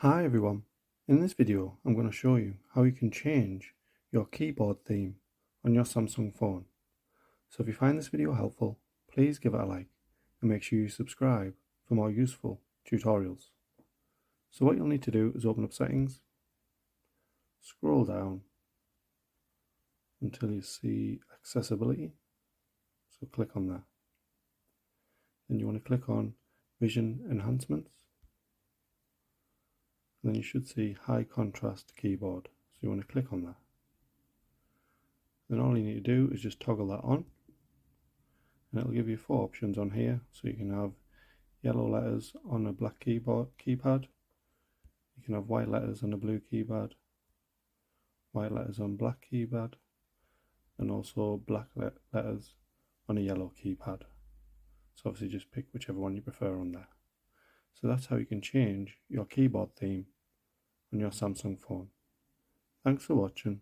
Hi everyone, in this video I'm going to show you how you can change your keyboard theme on your Samsung phone. So if you find this video helpful, please give it a like and make sure you subscribe for more useful tutorials. So what you'll need to do is open up settings, scroll down until you see accessibility, so click on that. Then you want to click on vision enhancements. And then you should see high contrast keyboard, so you want to click on that. Then all you need to do is just toggle that on, and it'll give you four options on here. So you can have yellow letters on a black keypad, you can have white letters on a blue keypad, white letters on black keypad, and also black letters on a yellow keypad. So obviously just pick whichever one you prefer on there. So that's how you can change your keyboard theme on your Samsung phone. Thanks for watching.